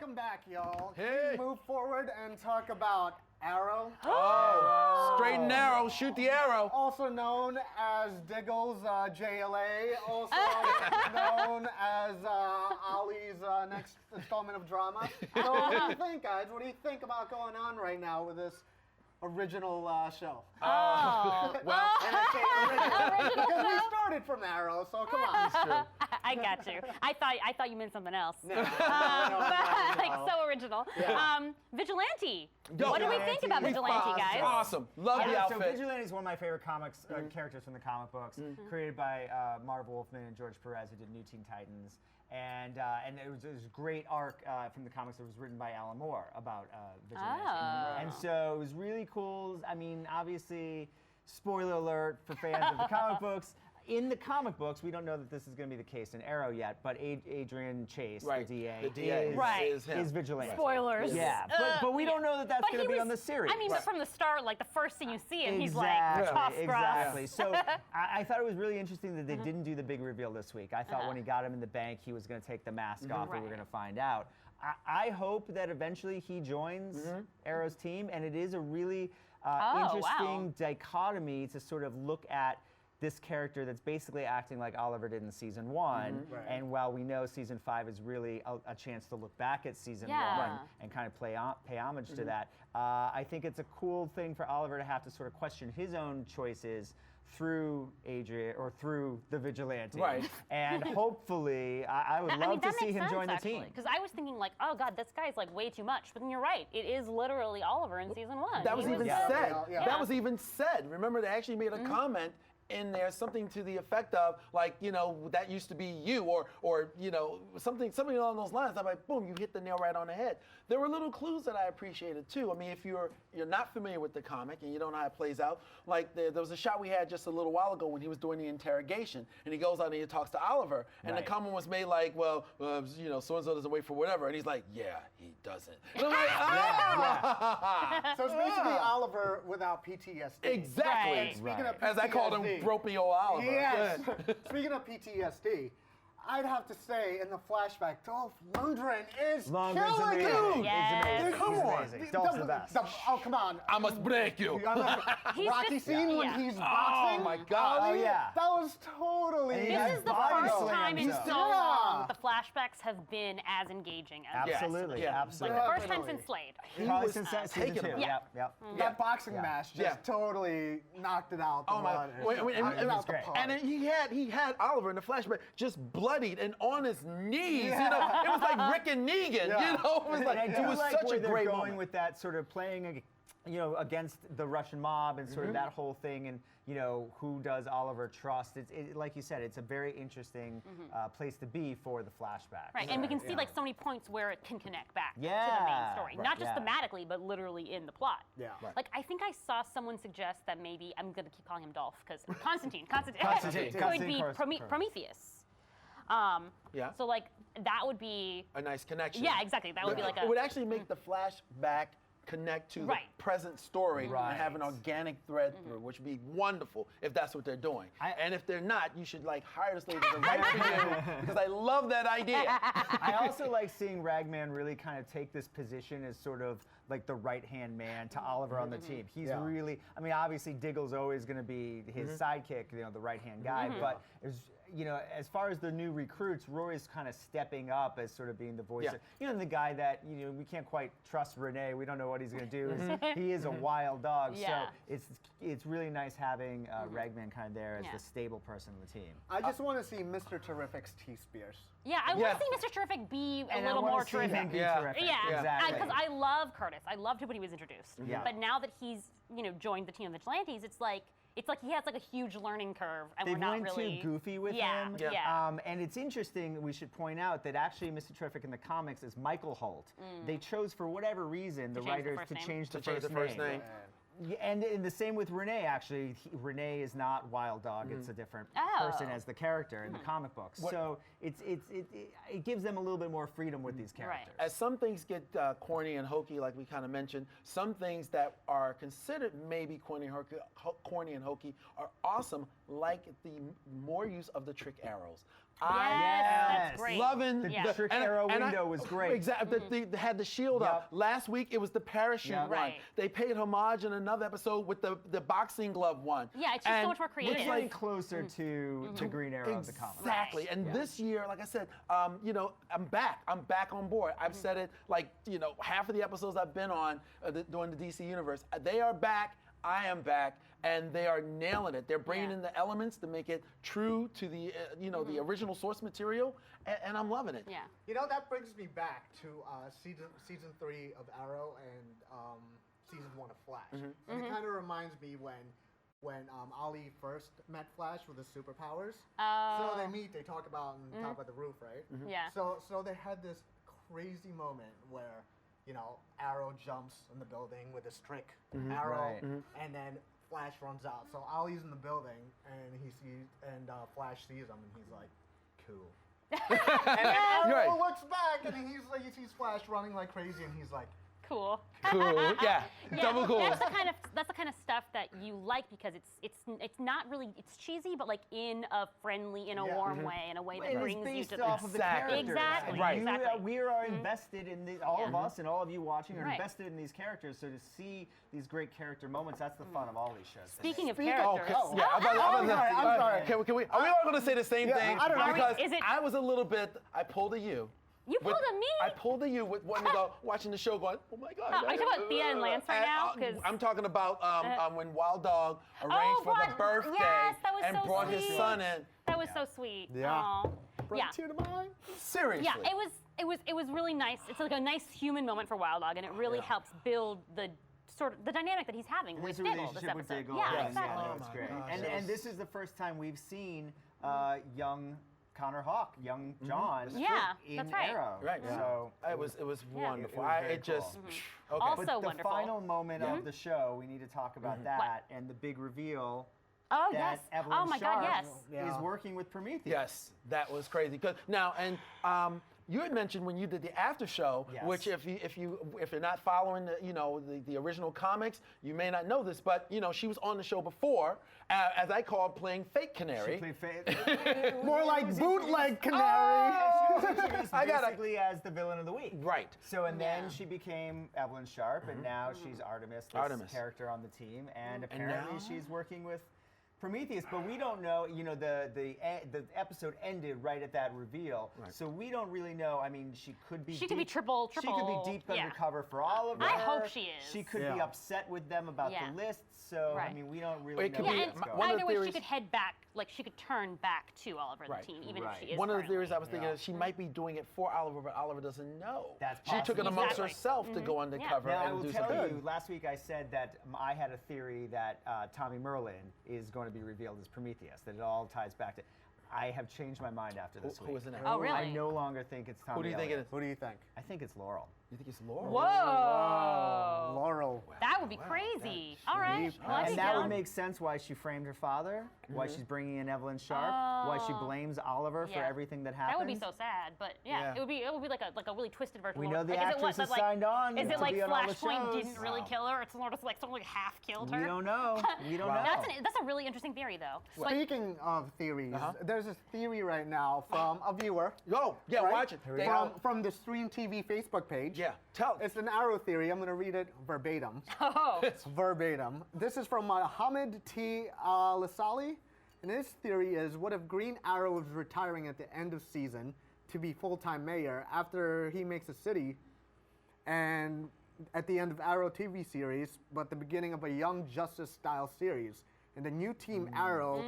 welcome back, y'all. Hey. Can we move forward and talk about Arrow? Oh, straight and narrow, shoot the arrow. Also known as Diggle's JLA, also known as Ollie's next installment of drama. So what do you think, guys? What do you think about going on right now with this original show? Oh. Well, And I say original Original because we show? started from Arrow, so come on. I got you. I thought you meant something else. No, Like no. so original. Yeah. Vigilante. Yo, What do we think about we Vigilante, fine. guys? Awesome. Love the Yeah, so outfit. Vigilante is one of my favorite comics characters from the comic books, created by Marv Wolfman and George Perez, who did New Teen Titans. And it was a great arc from the comics that was written by Alan Moore about Vigilante. Oh. And so it was really cool. I mean, obviously, spoiler alert for fans of the comic books. In the comic books, we don't know that this is going to be the case in Arrow yet, but Adrian Chase, Right. the DA, The DA is, Right. is him. is Vigilante. Spoilers. Yeah, but we don't know that that's But going to he be was- on the series. I mean, but from the start, like the first thing you see him, he's Exactly, like tough grass. exactly. So I thought it was really interesting that they didn't do the big reveal this week. I thought when he got him in the bank, he was going to take the mask off, and we Right. were going to find out. I hope that eventually he joins Arrow's team, and it is a really interesting wow. dichotomy to sort of look at this character that's basically acting like Oliver did in season 1, Right. and while we know season 5 is really a chance to look back at season Yeah. 1 and kind of pay homage to that, I think it's a cool thing for Oliver to have to sort of question his own choices through Adrian or through the Vigilante. Right. And hopefully, I would love to see him join the team. Because I was thinking like, oh God, this guy's like way too much. But then you're right. It is literally Oliver in season 1. That was He even Yeah. said. Yeah. That was even said. Remember, they actually made a comment in there, something to the effect of, like, you know, that used to be you, or you know, something along those lines. I'm like, boom, you hit the nail right on the head. There were little clues that I appreciated too. I mean, if you're not familiar with the comic and you don't know how it plays out, like there was a shot we had just a little while ago when he was doing the interrogation, and he goes out and he talks to Oliver, and Right. the comment was made like, well, you know, so and so doesn't wait for whatever, and he's like, yeah, he doesn't. And I'm like, ah! So it's basically Oliver without PTSD. Exactly. Right. Speaking of As I called him, PTSD, Gropey Oliver. Yes. Go ahead. Speaking of PTSD, I'd have to say in the flashback, Dolph Lundgren is Lundgren's killing amazing. it. He's Yes. amazing. Come He's on. amazing. Dolph's the best. Oh, come on. I must break you. He's Rocky just- scene when yeah. he's boxing. my God. Ali, Oh, yeah. That was totally. And he This Yeah, is the body first slam time in himself. so long that the flashbacks have been as engaging as this. Absolutely, Yeah. Like absolutely. the first time Definitely. since Slade. Probably was since taking season 2. him. Yeah. Yep. That boxing Yeah. match just Yeah. totally knocked it out. The Oh my! mud. And Knocked great. the park. and then he had Oliver in the flashback just bloodied and on his knees. You know, it was like Rick and Negan. Yeah. You know, it was like And I do it was like such where a they're great going moment. with that sort of playing, against the Russian mob and sort of that whole thing, and who does Oliver trust? Like you said, it's a very interesting place to be for the flashback. Right, and we can see Yeah. like so many points where it can connect back to the Yeah, main story, right, not just yeah. thematically, but literally in the plot. Yeah. Right. Like I think I saw someone suggest that maybe I'm gonna keep calling him Dolph because Constantine Constantine, could be Constantine. Prometheus. Yeah. So like that would be A nice connection. yeah, exactly. That would be like It would actually make the flashback connect to Right. the present story Right. and have an organic thread through, which would be wonderful if that's what they're doing. And if they're not, you should like hire this lady to write for you because I love that idea. I also like seeing Ragman really kind of take this position as sort of like the right-hand man to Oliver on the team. He's Yeah. really, I mean, obviously Diggle's always going to be his sidekick, the right-hand guy, but as far as the new recruits, Roy's kind of stepping up as sort of being the voice. Yeah. The guy that, we can't quite trust Renee. We don't know what he's going to do. He is a wild dog. Yeah. So it's really nice having Ragman kind of there as Yeah. the stable person on the team. I just want to see Mr. Terrific's T-Spears. yeah. I Yeah. want to see Mr. Terrific be a And I little wanna more see him terrific. be Yeah. terrific. Yeah, Exactly. because I love Curtis. I loved him when he was introduced. Yeah. But now that he's joined the team of vigilantes, it's like he has like a huge learning curve, and They we're not went really too goofy with yeah, him. Yeah. And it's interesting, we should point out that actually Mr. Terrific in the comics is Michael Holt. They chose, for whatever reason, the change the writers first to name. change the To change first the first name. Yeah, and the same with Renee, actually. Renee is not Wild Dog. It's a different person Oh. as the character in the comic books. So it gives them a little bit more freedom with these Right. characters. As some things get corny and hokey, like we kind of mentioned, some things that are considered maybe corny and hokey are awesome, like the more use of the trick arrows. Yes, that's great. Loving The trick arrow window was great. Exactly. They had the shield up. Last week it was the parachute one. Right. They paid homage in another episode with the boxing glove one. Yeah, it's just so much more creative. It's getting closer to Green Arrow of the comics. Exactly. And this year, like I said, you know, I'm back. I'm back on board. I've said it like, you know, half of the episodes I've been on during the DC universe. They are back. I am back, and they are nailing it. They're bringing in the elements to make it true to the, you know, the original source material, and I'm loving it. Yeah. You know, that brings me back to season 3 of Arrow and season 1 of Flash. And it kind of reminds me when Ali first met Flash with his superpowers. So they meet, they talk about on top of the roof, right? Yeah. So they had this crazy moment where, you know, Arrow jumps in the building with his trick arrow, and then Flash runs out. So Ollie's in the building, and Flash sees him, and he's like, "Cool." And Arrow looks back, and he sees Flash running like crazy, and he's like, Cool. Cool. Yeah. Double cool. That's the kind of stuff that you like because it's not really it's cheesy, but like in a friendly, in a warm way, in a way that It is brings you based to off of the characters. Exactly. Right. Exactly. We are invested in all of us and all of you watching are Right. invested in these characters. So to see these great character moments, that's the fun of all these shows. Speaking of Oh, characters. yeah. I'm sorry. Can we? Are we all going to say the same thing? I don't know. Because Is it- I was a little bit. I pulled a U. You pulled a me? I pulled a U with wanting to go watching the show, going, "Oh my God!" Are you talking about Thea and Lance right now? 'Cause- I'm talking about when Wild Dog arranged for the birthday yes, that was and so brought sweet. his son in. That was so sweet. Yeah. Aw. Yeah. "Tear to mine." Seriously. Yeah, it was really nice. It's like a nice human moment for Wild Dog, and it really helps build the sort of the dynamic that he's having with His Diggle this relationship with episode. Diggle. Yeah, and, exactly. no, Oh it's my great. gosh, And this is the first time we've seen young Connor Hawke, young John Yeah, in that's right. Arrow. Right. So it was wonderful. It was very It just cool. okay. Also but the wonderful. final moment of the show, we need to talk about that and the big reveal Oh that yes. Evelyn Oh my Sharp God, yes. is working with Prometheus. Yes, that was crazy. 'Cause now, and you had mentioned when you did the after show, Yes. which if you're not following the original comics, you may not know this, but you know she was on the show before, as I call it, playing fake Canary. She played More like bootleg Canary. She was introduced I got it. basically as the villain of the week. Right. So and then Yeah. she became Evelyn Sharp, and now she's Artemis, this Artemis. character on the team, and And apparently now- she's working with Prometheus. But we don't know. You know, the episode ended right at that reveal, so we don't really know. I mean, she could be. She could be triple. She could be deep yeah. undercover for all of her. I hope she is. She could be Yeah. upset with them about Yeah. the lists. So I Right. mean, we don't really It know could Yeah, be- what's and going one on. of the either way, she theories- could head back, like she could turn back to Oliver Right. the Teen, even Right. if she is. One of the currently. theories I was thinking is she might be doing it for Oliver, but Oliver doesn't know. That's she took it possible. amongst Exactly. herself to go undercover Now, I and will do tell something. you, last week I said that I had a theory that Tommy Merlin is going to be revealed as Prometheus, that it all ties back to. I have changed my mind after this week. Who is it now? Oh, really? I no longer think it's Tommy Who do you think it Elliott. is? Who do you think? I think it's Laurel. You think it's Laurel? Whoa. Laurel. That would be crazy. All right. deep. Well, I And think that would John- make sense why she framed her father, why she's bringing in Evelyn Sharp, why she blames Oliver for Yeah. everything that happened. That would be so sad, but yeah, Yeah. it would be like a really twisted version. We of know Laura. the Like, actress is like, signed on Is to it like be on all the Flashpoint shows. didn't really kill her? It's sort of like someone like half killed her. We don't know. We don't know. That's a really interesting theory, though. But Speaking of theories, there's a theory right now from a viewer. Go. Yeah, right? watch it. From the Stream TV Facebook page. Yeah, tell. It's an Arrow theory. I'm going to read it verbatim. oh, Verbatim. This is from Mohammed T. Lasali. And his theory is, what if Green Arrow is retiring at the end of season to be full-time mayor after he makes a city, and at the end of Arrow TV series, but the beginning of a Young Justice-style series. And the new Team Arrow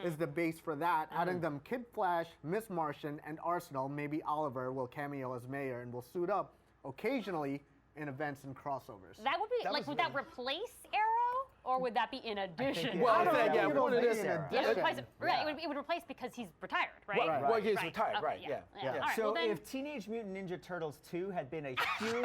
is the base for that, adding them Kid Flash, Miss Martian, and Arsenal. Maybe Oliver will cameo as mayor and will suit up occasionally in events and crossovers. that would be like, would that replace Arrow, or would that be in addition? Well, I don't yeah, know, yeah, you know, what it maybe is. in Yeah, addition. it would replace, right, it would replace because he's retired, right? Well, well, he's retired, Okay, right? Yeah. All right, So well then, if Teenage Mutant Ninja Turtles 2 had been a huge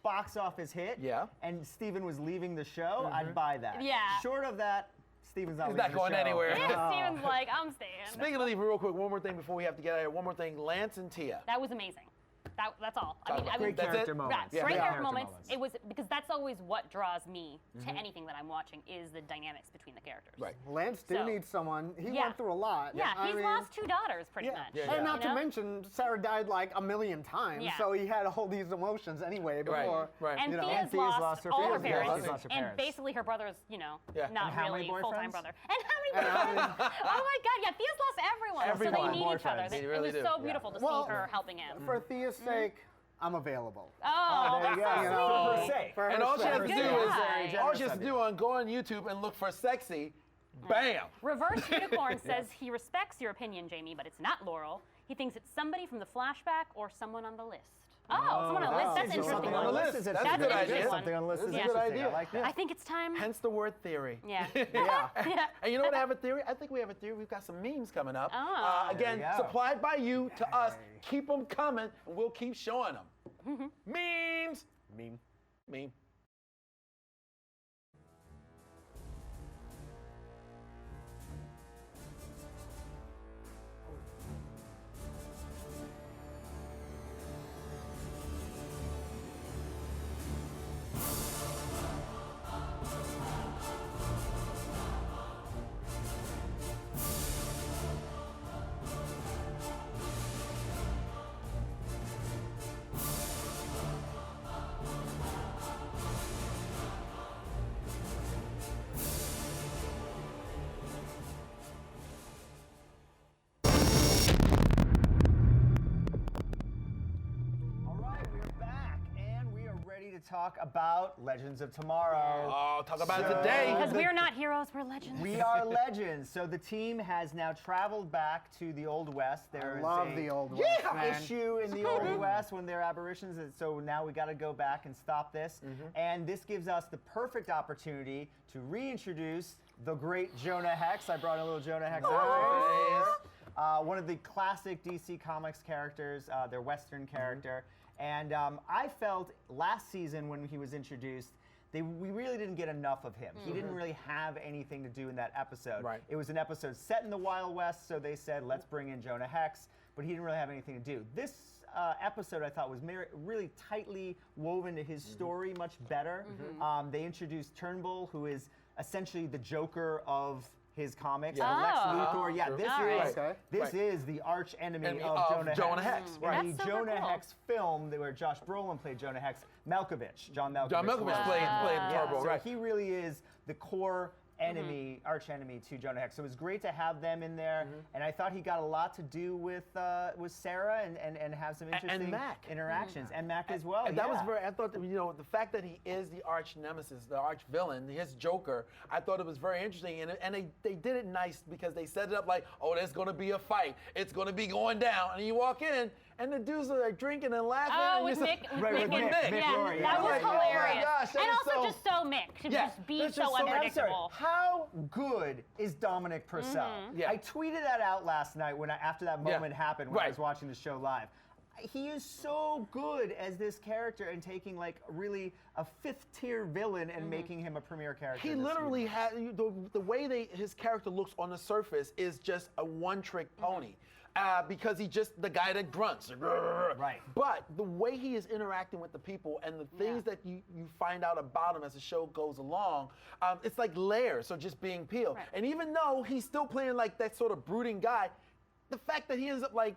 box office hit, Yeah. and Steven was leaving the show, I'd buy that. Yeah. Short of that, Steven's not He's leaving not going the show. anywhere. yeah, Steven's like, I'm staying. Speaking of leaving, real quick, one more thing before we have to get out of here. One more thing, Lance and Tia. That was amazing. That's all. Great character it? moments. Yeah, great Yeah. character moments. It was because that's always what draws me to anything that I'm watching is the dynamics between the characters. Right. Lance did So- need someone. He Yeah. went through a lot. Yeah, I he's mean, lost 2 daughters pretty much. Yeah, And not You to know? mention, Sarah died like a million times, Yeah. so he had all these emotions anyway before. Right. And you know. Thea's And Thea's lost her all her parents. parents, Thea's lost her and parents. basically her brother is, Yeah. not And how many really full-time boyfriends? brother. And how many boyfriends? Oh my God, yeah, Thea's lost everyone. So Everyone. they need each other. Boyfriends. They It really was do. so Yeah. beautiful to Well, see her helping him. For Thea's sake, I'm available. Oh, there you that's go. so For her sweet. sake. For And her all she has to sake. do Good is guy. all she has to do is go on YouTube and look for sexy. Bam. Reverse Unicorn says he respects your opinion, Jamie, but it's not Laurel. He thinks it's somebody from the flashback or someone on the list. Oh, someone on the list. That's So interesting. something on the one. list is That's a That's good an idea. interesting one. Something on the list is Yeah. interesting. Good idea. I like that. I think it's time. Hence the word theory. Yeah. Yeah. Yeah. And you know what I have a theory? I think we have a theory. We've got some memes coming up. Oh. Again, There you go. supplied by you to us. Keep them coming, and we'll keep showing them. Memes. Meme. All right, we are back, and we are ready to talk about Legends of Tomorrow. Oh, talk about it So- today. Because we're not heroes, we're legends. We are legends. So the team has now traveled back to the Old West. There I is love a the Old West, man. issue in the Old West when they're aberrations, and so now we got to go back and stop this. And this gives us the perfect opportunity to reintroduce the great Jonah Hex. I brought a little Jonah Hex out. One of the classic DC Comics characters, their Western character. And I felt last season when he was introduced, we really didn't get enough of him. He didn't really have anything to do in that episode. Right. It was an episode set in the Wild West, so they said, let's bring in Jonah Hex, but he didn't really have anything to do. This episode, I thought, was really tightly woven to his story, much better. They introduced Turnbull, who is essentially the Joker of his comics. Yeah. Lex Oh. Luthor. Yeah, this All right. is Okay. this is the arch enemy Enemy of of Jonah Hex. Hex, In right. the That's super Jonah cool. Hex film where Josh Brolin played Jonah Hex, John Malkovich. John Malkovich was- played Yeah, Turbo, so right? he really is the core enemy, arch enemy to Jonah Hex. So it was great to have them in there, and I thought he got a lot to do with Sarah and have some interesting Mac. interactions, and Mac as well. And that was yeah. very, I thought, that, the fact that he is the arch nemesis, the arch villain, his Joker, I thought it was very interesting. And they did it nice because they set it up like, oh, there's going to be a fight. It's going to be going down. And you walk in, and the dudes are like drinking and laughing. Oh, and with you're Mick, just- Right, with and- Mick. Mick. Yeah, Rory, that yeah. was Like, oh my hilarious. gosh, that and is also so- just so Mick to Yeah, just be that's so just so- And I'm sorry, unpredictable. how good is Dominic Purcell? Yeah. I tweeted that out last night after that Yeah. moment happened when I Right. was watching the show live. He is so good as this character and taking like really a fifth tier villain and making him a premier character. He in this literally universe. had the way his character looks on the surface is just a one-trick pony. Because he's just the guy that grunts. Right. But the way he is interacting with the people and the things that you find out about him as the show goes along, it's like layers, so just being peeled. Right. And even though he's still playing like that sort of brooding guy, the fact that he ends up like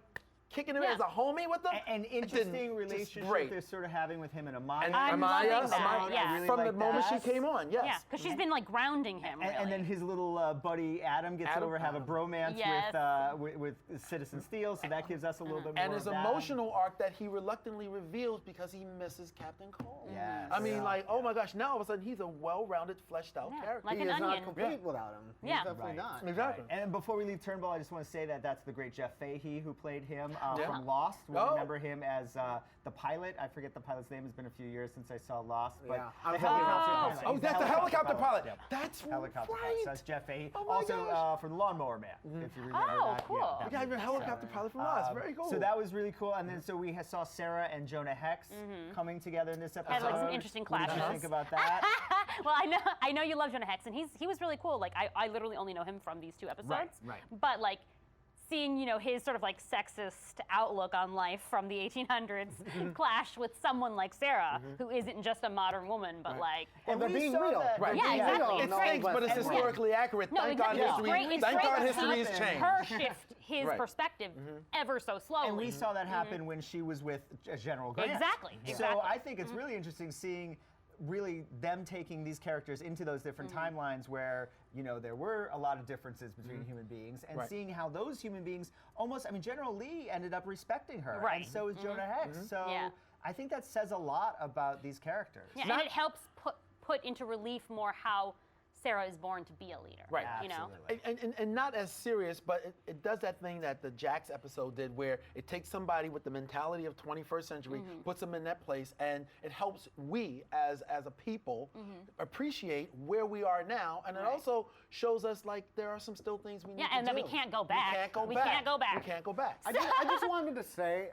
kicking him Yeah. as a homie with them, An it didn't- interesting just relationship great. they're sort of having with him and Amaya. And I'm Amaya, loving that, yeah. really from like the moment that. she came on, yes. Yeah, because she's been like grounding him. Really. And then his little buddy Adam gets Adam, over to have a bromance Yes. with Citizen Steel, so that gives us a little bit more And his of that. emotional arc that he reluctantly reveals because he misses Captain Cold. Yes. I mean, Yeah. like, oh my gosh, now all of a sudden he's a well-rounded, fleshed out Yeah, character. like He an is not onion. complete without him. He's Yeah. definitely Right. not. Exactly. And before we leave Turnbull, I just want to say that that's the great Jeff Fahey who played him Yeah. from Lost. We Oh. remember him as the pilot. I forget the pilot's name. It's been a few years since I saw Lost. But Yeah. the I'm helicopter Oh. pilot. Oh, He's that's the helicopter pilot. Yep. That's Helicopter right. pilot. So that's Jeff Fahey. Oh my Also gosh. for the Lawnmower Man, if you remember Oh, that. cool. that We got movie. even a helicopter pilot from Lost. Very cool. So that was really cool. And then so we saw Sarah and Jonah Hex coming together in this episode. Had, like, some interesting What did you clashes. think about that? Well, I know you love Jonah Hex, and he was really cool. Like I literally only know him from these 2 episodes. right. But like seeing, you know, his sort of like sexist outlook on life from the 1800s clash with someone like Sarah, who isn't just a modern woman, but like. And they're we being saw real. that- Right. Yeah, exactly. It It's stinks, but it's historically accurate. No, Thank God exactly. history. It's Thank great God to history has see changed. her shift his Right. perspective ever so slowly. And we saw that happen when she was with General Grant. Exactly, So exactly. I think it's really interesting seeing really them taking these characters into those different timelines where, you know, there were a lot of differences between human beings, and Right. seeing how those human beings almost, I mean, General Lee ended up respecting her. Right. And so is Jonah Hex. So Yeah. I think that says a lot about these characters. Yeah, and it helps put into relief more how Sarah is born to be a leader. Right. You know? Absolutely. And not as serious, but it does that thing that the Jax episode did where it takes somebody with the mentality of 21st century, puts them in that place, and it helps we as a people appreciate where we are now, and it also shows us like there are some still things we need to do. Yeah, and that we can't go back. We can't go We back. can't go back. We can't go back. I just wanted to say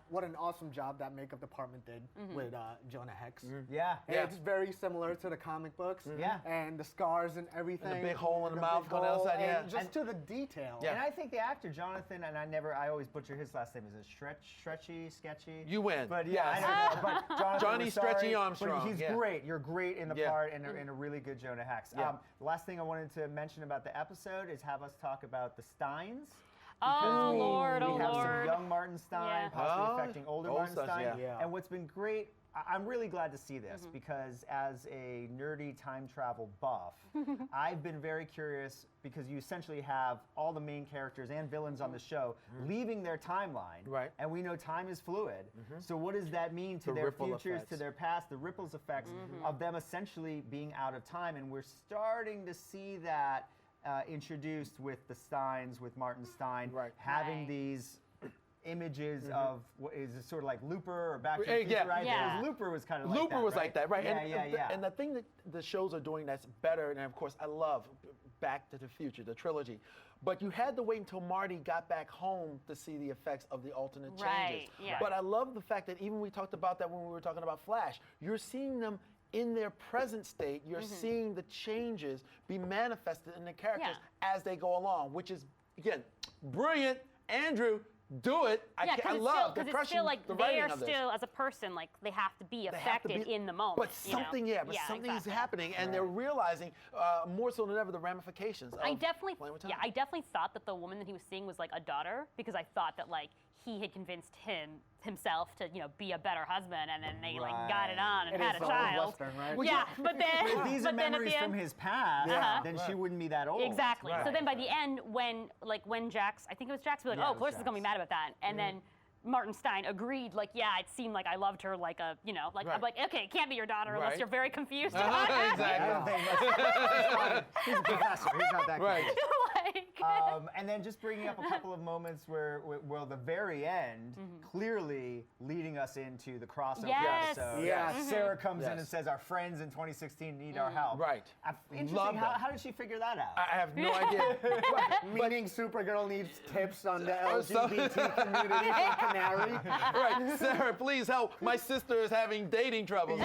what an awesome job that makeup department did with Jonah Hex. Yeah. And it's very similar to the comic books. Yeah. And the scars and everything. And the big hole in the big mouth on the hole, outside, yeah. and just to the detail. Yeah. And I think the actor Jonathan, and I always butcher his last name. Is it Stretchy, Sketchy? You win. But yeah, Yes. I don't know. But Jonathan, Johnny we're sorry, Stretchy Armstrong, But he's yeah. great. You're great in the Yeah. part, and a really good Jonah Hex. Yeah. The last thing I wanted to mention about the episode is have us talk about the Steins. Oh, we, Lord, we oh, have Lord. some young Martin Stein, Yeah. possibly Oh, affecting older old Martin stuff, Stein. yeah. Yeah. And what's been great, I'm really glad to see this because as a nerdy time travel buff, I've been very curious because you essentially have all the main characters and villains on the show leaving their timeline. Right. And we know time is fluid. So what does that mean to The their ripple futures, effects. to their past, the ripples effects of them essentially being out of time? And we're starting to see that introduced with the Steins, with Martin Stein, Right. having Right. these images of what is it sort of like Looper or Back to the Yeah. Future, right? Yeah. Because Looper was kind of like Looper that, was right? like that, right? Yeah, and, yeah. And the thing that the shows are doing that's better, and of course I love Back to the Future, the trilogy, but you had to wait until Marty got back home to see the effects of the alternate changes. Right, yeah. But I love the fact that even we talked about that when we were talking about Flash, you're seeing them in their present state, you're seeing the changes be manifested in the characters as they go along, which is, again, brilliant. Andrew, do it. Yeah, I love because the it's crushing still like the they writing are of this. still, as a person, like they have to be They have to affected be- in the moment. But you know? something, something is exactly. happening, and they're realizing more so than ever the ramifications. Of I definitely, playing with yeah, time. I definitely thought that the woman that he was seeing was like a daughter because I thought that like he had convinced himself to be a better husband, and then they like got it on and It had is a all child. Western, right? Yeah, but then If these are but then at memories the from end, his past, Yeah. then she Right. wouldn't be that old. exactly. So Right. then by the end, when Jax, I think it was Jax, be like, Yeah, oh, it of was course he's gonna be Jax. mad about that, and then Martin Stein agreed, like, yeah, it seemed like I loved her like a, like, Right. I'm like, okay, it can't be your daughter Right. unless you're very confused Uh-huh, about it. exactly. I don't think he's a professor. He's not that Right. confused. Like, And then just bringing up a couple of moments where the very end, clearly leading us into the crossover Yes. episode. Yes. Sarah comes in Yes. and says, our friends in 2016 need our help. Right. Interesting. Love that. How did she figure that out? I have no idea. Meaning Supergirl needs tips on the so- LGBT community from Canary. Right, Sarah, please help. My sister is having dating troubles.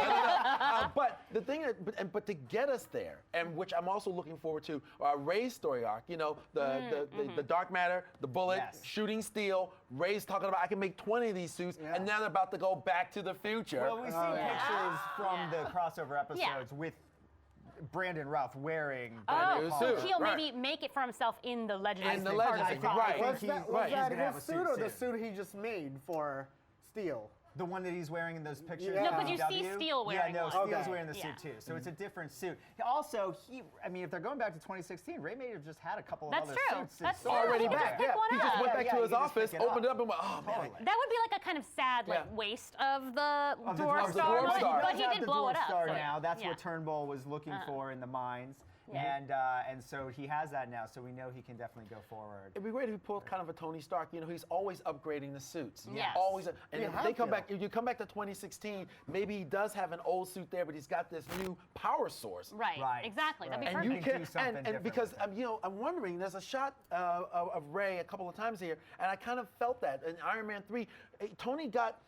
But the thing, but to get us there, and which I'm also looking forward to, Ray's story arc. The dark matter, the bullet, Yes. shooting steel. Ray's talking about I can make 20 of these suits, and now they're about to go back to the future. Well, we've seen pictures from the crossover episodes with Brandon Routh wearing Brand new oh, suit. so he'll Right. maybe make it for himself in the Legendary In the part of Legendary, the right. Was He- that, right, was he's that gonna have his a suit suit or the soon. suit he just made for Steel? The one that he's wearing in those pictures. No, of but you see DW? Steel wearing Yeah, no, one. Steel's Okay. wearing the Yeah. suit too. So it's a different suit. Also, if they're going back to 2016, Ray may have just had a couple of That's other true. suits. That's stored true. Already He could back. just pick one He just up. went back Yeah, to he his could just office, pick it up. opened it up, and went, oh man. Totally. That would be like a kind of sad like Yeah. waste of the Of the Dwarf Dwarf Star, Dwarf but, Star. but he does did have the blow Dwarf it up. Star so, now. That's yeah. what Turnbull was looking for in the mines. Yeah. And so he has that now, so we know he can definitely go forward. It'd be great if he pulled kind of a Tony Stark. He's always upgrading the suits. Yes. Always. And You if have they come to. back, if you come back to 2016, maybe he does have an old suit there, but he's got this new power source. Right. Right. Exactly. That'd be Right. And perfect. you can can, do something and different because with it. I'm wondering. There's a shot of Ray a couple of times here, and I kind of felt that in Iron Man 3. Tony got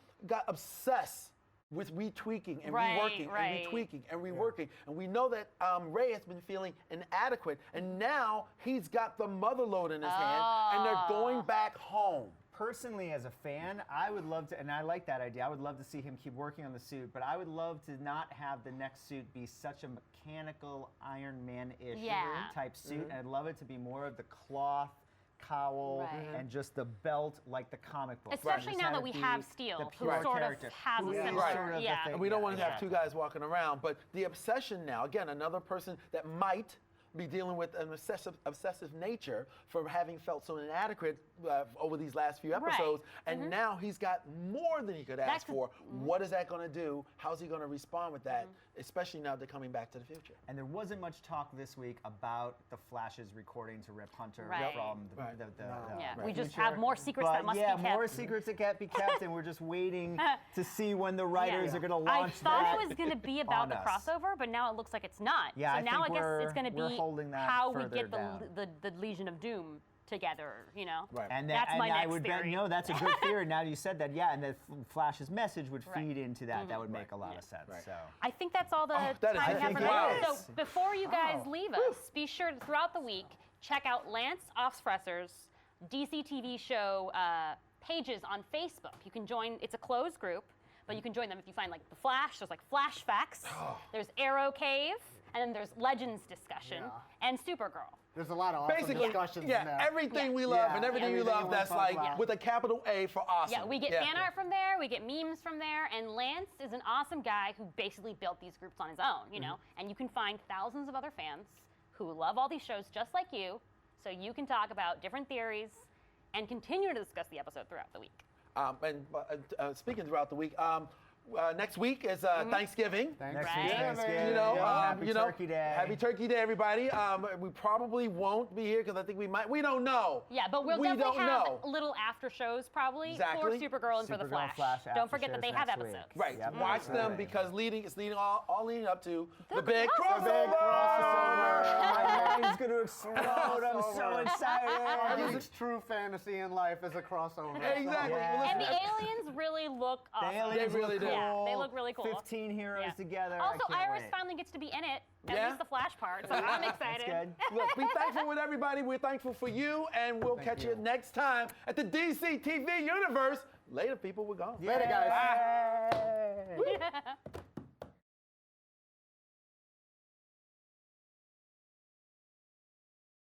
obsessed with retweaking and Right, reworking right. and retweaking and reworking. And we know that Ray has been feeling inadequate, and now he's got the mother load in his hand, and they're going back home. Personally, as a fan, I would love to, and I like that idea, I would love to see him keep working on the suit, but I would love to not have the next suit be such a mechanical Iron Man-ish Yeah. type suit, and I'd love it to be more of the cloth cowl Right. and just the belt like the comic book. Especially Just now have that it we be have the Steel, who pure sort character. of has Who a is similar, sort of the yeah. thing, And we don't yeah, want to have exactly. two guys walking around, but the obsession now, again, another person that might be dealing with an obsessive nature for having felt so inadequate over these last few Right. episodes, and now he's got more than he could ask That's- for. What is that going to do? How's he going to respond with that, especially now they're coming back to the future? And there wasn't much talk this week about the Flash's recording to Rip Hunter Right. from the, Right. Yeah, Right. we just future. have more secrets But that must yeah, be kept. more secrets that can't be kept, and we're just waiting to see when the writers Yeah. are going to launch I thought that it was going to be about on the us. crossover, but now it looks like it's not. Yeah, so I now think I guess it's going to we're be holding that how we further get down. the Legion of Doom together, you know? Right. And That's that, my and I next would bet, theory. no, that's a good theory. Now you said that, yeah, and that Flash's message would Right. feed into that. That would make a lot of sense. Right. So. I think that's all the that is time we it. have I for think now. it So is. before you guys Wow. leave us, be sure to, throughout the week, check out Lance Offspresser's DC TV show pages on Facebook. You can join, it's a closed group, but you can join them if you find like The Flash, there's like Flash Facts, there's Arrow Cave, and then there's Legends Discussion, and Supergirl. There's a lot of awesome Basically, discussions yeah, in there. everything we love Yeah, and everything we everything love we that's talk like about. with a capital A for awesome. Yeah, we get fan art from there, we get memes from there, and Lance is an awesome guy who basically built these groups on his own, you know? And you can find thousands of other fans who love all these shows just like you, so you can talk about different theories and continue to discuss the episode throughout the week. Speaking throughout the week, next week is Thanksgiving. Thanks. Next Right. week, Yeah, Thanksgiving. You know, Happy Turkey Day. Happy Turkey Day, everybody. We probably won't be here because I think we might. We don't know. Yeah, but we'll we definitely don't have know. little after shows probably Exactly. for Supergirl and for the Supergirl, Flash. Flash Don't after forget that shows they have next week. episodes. Right. Yep. Watch them Absolutely. because it's leading all leading up to the big crossover. crossover. My brain's going to explode. I'm so excited. Music's true fantasy in life is a crossover. Exactly. Yeah. Well, And listen, the aliens really look awesome. aliens really look do. cool. Yeah, they look really cool. 15 heroes Yeah. together. Also, I can't Iris wait. finally gets to be in it, at Yeah? least the Flash part, so I'm excited. That's good. Look, be thankful with everybody. We're thankful for you, and we'll catch you next time at the DC TV universe. Later, people. We're gone. Later, guys. Bye.